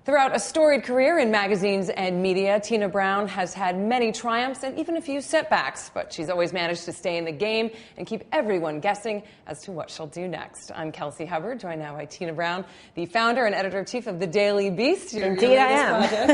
Throughout a storied career in magazines and media, Tina Brown has had many triumphs and even a few setbacks, but she's always managed to stay in the game and keep everyone guessing as to what she'll do next. I'm Kelsey Hubbard, joined now by Tina Brown, the founder and editor-in-chief of The Daily Beast. Indeed I am.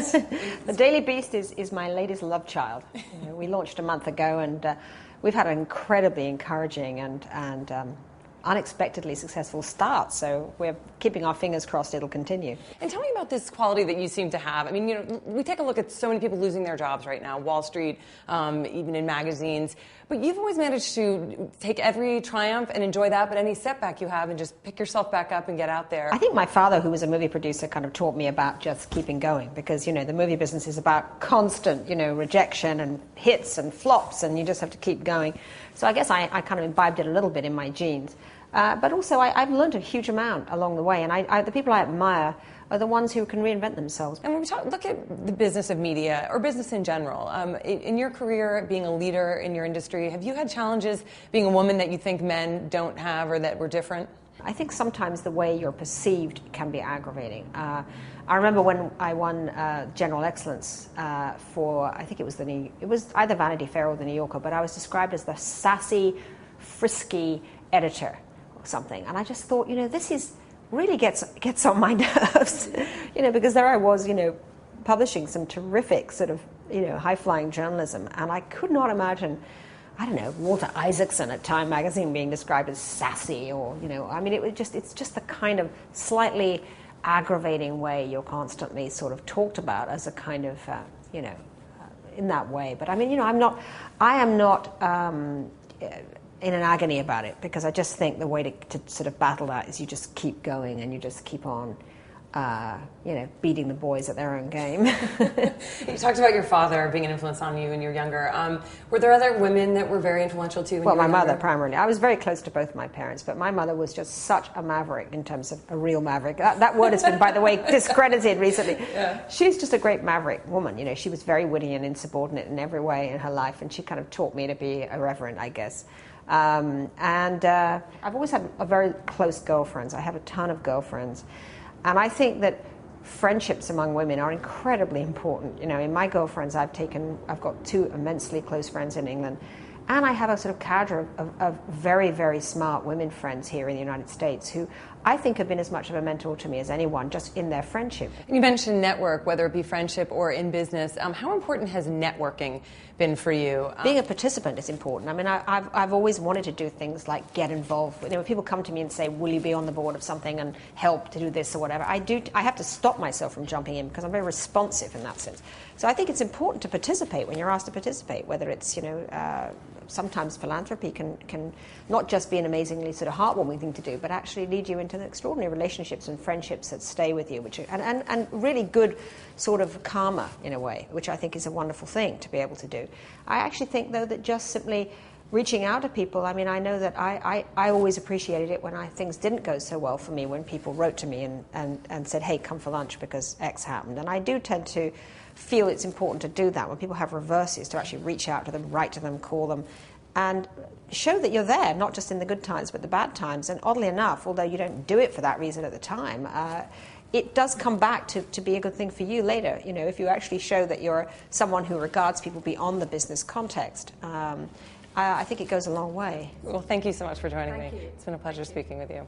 The Daily Beast is my latest love child. We launched a month ago, and we've had an incredibly encouraging and unexpectedly successful start, so we're keeping our fingers crossed it'll continue. And tell me about this quality that you seem to have. I mean, you know, we take a look at so many people losing their jobs right now, Wall Street, even in magazines, but you've always managed to take every triumph and enjoy that, but any setback you have and just pick yourself back up and get out there. I think my father, who was a movie producer, kind of taught me about just keeping going, because, you know, the movie business is about constant, you know, rejection and hits and flops, and you just have to keep going. So I guess I kind of imbibed it a little bit in my genes. But also, I've learned a huge amount along the way, and the people I admire are the ones who can reinvent themselves. And when we look at the business of media, or business in general, in your career, being a leader in your industry, have you had challenges being a woman that you think men don't have or that were different? I think sometimes the way you're perceived can be aggravating. I remember when I won General Excellence for, I think it was either Vanity Fair or the New Yorker, but I was described as the sassy, frisky editor or something. And I just thought, you know, this really gets on my nerves, you know, because there I was, you know, publishing some terrific sort of, you know, high-flying journalism, and I could not imagine, I don't know, Walter Isaacson at Time magazine being described as sassy, or, you know, I mean, it's just the kind of slightly aggravating way you're constantly sort of talked about as a kind of, you know, in that way. But I mean, you know, I am not in an agony about it, because I just think the way to sort of battle that is you just keep going and you just keep on, you know, beating the boys at their own game. You talked about your father being an influence on you when you were younger. Were there other women that were very influential to you? Well, my mother primarily. I was very close to both my parents, but my mother was just such a maverick, in terms of a real maverick. That word has been, by the way, discredited recently. Yeah. She's just a great maverick woman. You know, she was very witty and insubordinate in every way in her life, and she kind of taught me to be irreverent, I guess. I've always had a very close girlfriends. I have a ton of girlfriends. And I think that friendships among women are incredibly important. You know, in my girlfriends, I've got two immensely close friends in England, and I have a sort of cadre of very, very smart women friends here in the United States who I think have been as much of a mentor to me as anyone, just in their friendship. You mentioned network, whether it be friendship or in business. How important has networking been for you? Being a participant is important. I mean, I've always wanted to do things like get involved. You know, when people come to me and say, will you be on the board of something and help to do this or whatever, I have to stop myself from jumping in, because I'm very responsive in that sense. So I think it's important to participate when you're asked to participate, whether it's, you know, sometimes philanthropy can not just be an amazingly sort of heartwarming thing to do, but actually lead you into extraordinary relationships and friendships that stay with you, and really good sort of karma in a way, which I think is a wonderful thing to be able to do. I actually think, though, that just simply reaching out to people, I mean, I know that I always appreciated it when things didn't go so well for me, when people wrote to me and said, hey, come for lunch because X happened. And I do tend to feel it's important to do that when people have reverses, to actually reach out to them, write to them, call them, and show that you're there, not just in the good times, but the bad times. And oddly enough, although you don't do it for that reason at the time, it does come back to be a good thing for you later. You know, if you actually show that you're someone who regards people beyond the business context, I think it goes a long way. Well, thank you so much for joining me. You. It's been a pleasure speaking with you.